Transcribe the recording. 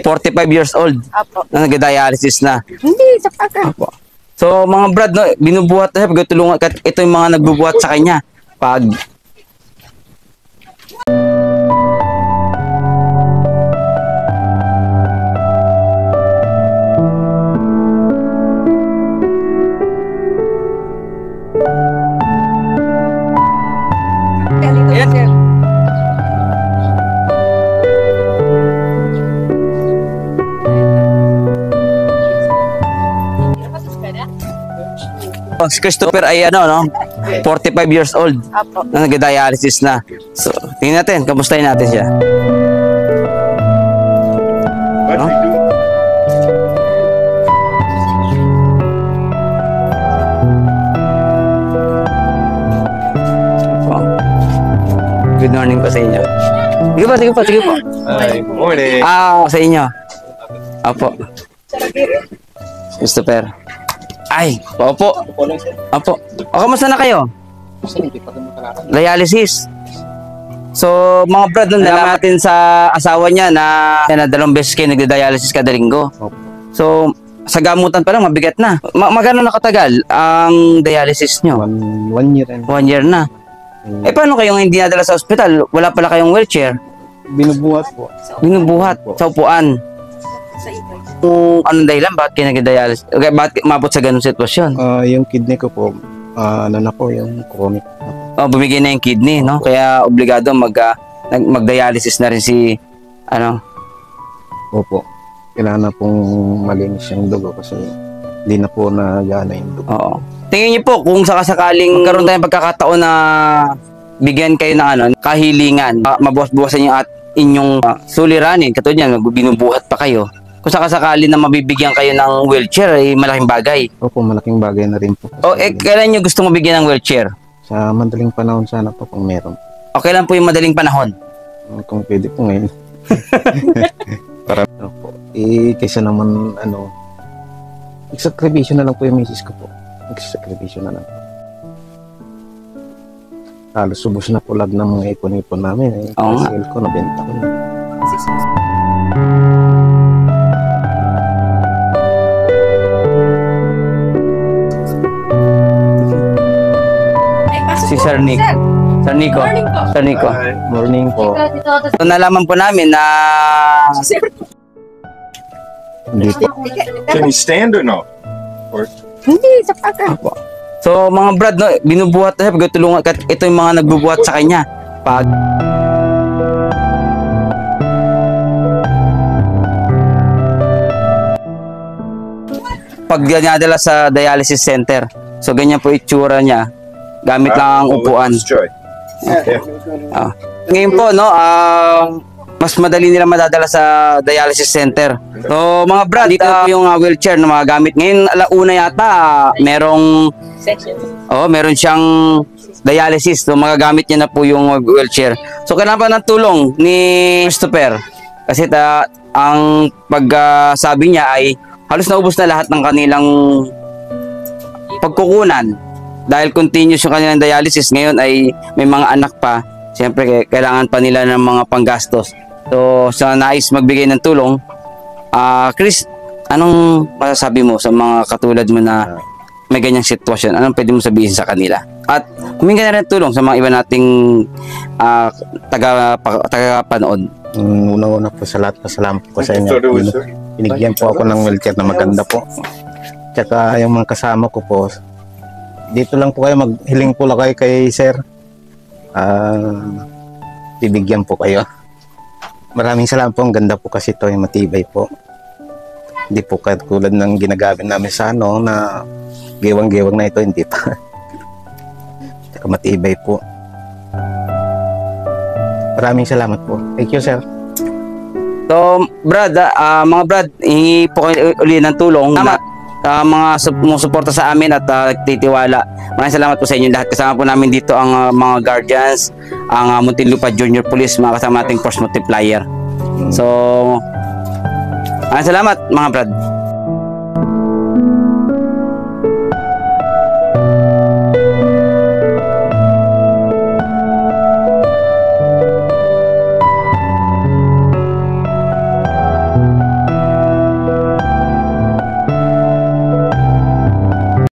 45 years old. Apo. Na nag-dialysis na. Hindi, sa pagka. Apo. So mga brad, no, binubuhat na siya, pagtulungan, ito yung mga nagbubuhat sa kanya. Pag Yes, sir. si Christopher ay ano, no? 45 years old. Apo. Na nag-dialysis na. So, tingnan natin, kamustahin natin siya. What No? we do? So, good morning po sa inyo. Sige po, sige po, sige po. Hi, morning. Sa inyo. Apo. Christopher. Ay, opo. Opo. O, kamusta na kayo? Dialysis. So, mga brad, nalaman natin sa asawa niya na 2 beses kayo nagda-dialysis kada linggo. So, sa gamutan pa lang, mabigat na. Magkano nakatagal ang dialysis nyo? 1 year and 1 year na. Eh, paano kayong hindi nadala sa ospital? Wala pala kayong wheelchair. binubuhat po. Binubuhat sa upuan. Sa ibay. Kung anong dahilan, bakit kayo nagda-dialysis? Okay, bakit umabot sa ganung sitwasyon? Yung kidney ko po, ano na po, yung chronic na po. Oh, bumigay na yung kidney, no? Kaya obligado mag-dialysis na rin si, ano? Opo. Kailangan na pong malinis yung dugo kasi hindi na po nagana yung dugo. Oo. Tingin niyo po, kung sakasakaling magkaroon tayong pagkakataon na bigyan kayo ng ano, kahilingan, mabuwas-buwasan yung inyong suliranin, katulad niyan, binubuhat pa kayo. Kung sakasakali na mabibigyan kayo ng wheelchair, ay malaking bagay. Opo, malaking bagay na rin po. O, kailan niyo gusto mabigyan ng wheelchair? Sa madaling panahon sana po kung meron. O, kailan po yung madaling panahon? Kung pwede po ngayon. Para po. Kaysa naman, nagsakripisyo na lang po yung misis ko po. Nagsakripisyo na lang po. Halos subos na po lag ng mga ipon-ipon namin. Oo nga. Sale ko, nabenta ko na. Si Sir Nick. Sir Nico. Morning po. Sir Nico. Hi. Morning po. So, nalaman po namin na Sir, Hindi po. Can you stand or no? Or hindi, sa pagka. so mga brad, no, binubuhat na siya, pagtulungan, ito yung mga nagbubuhat sa kanya. Pag dinadala sa dialysis center, so ganyan po itsura niya, gamit lang ang upuan. Joy. Yeah. Ngayon po, no, mas madali nila madadala sa dialysis center. So mga brad, dito po yung wheelchair na mga gamit. Ngayon, alauna yata, merong meron siyang dialysis. So magagamit niya na po yung wheelchair. So kailangan pa ng tulong ni Christopher. Kasi ang pagsabi niya ay halos naubos na lahat ng kanilang pagkukunan. Dahil continuous yung kanilang dialysis, ngayon ay may mga anak pa. Siyempre, kailangan pa nila ng mga panggastos. So, sa nais magbigay ng tulong, Chris, anong masasabi mo sa mga katulad mo na may ganyang sitwasyon? Anong pwede mo sabihin sa kanila? At humingi na rin tulong sa mga iba nating tagapanood. Una-una po sa lahat, pasalamat po sa inyo. Binigyan po ako ng wheelchair na maganda po. Tsaka yung mga kasama ko po, dito lang po kayo, maghiling po lang kayo kay sir. Bibigyan po kayo. Maraming salamat po, ang ganda po kasi ito, yung matibay po. Hindi po katulad ng ginagamit namin sa na gewang-gewang na ito, hindi pa. Tsaka matibay po. Maraming salamat po. Thank you, sir. So, brad, mga brad, hingi po kayo uli ng tulong. Salamat mga sumusuporta sa amin at titiwala. Maraming salamat po sa inyo lahat. Kasama po namin dito ang mga guardians, ang Muntinlupa Junior Police, mga kasama nating force multiplier. So, maraming salamat mga brad.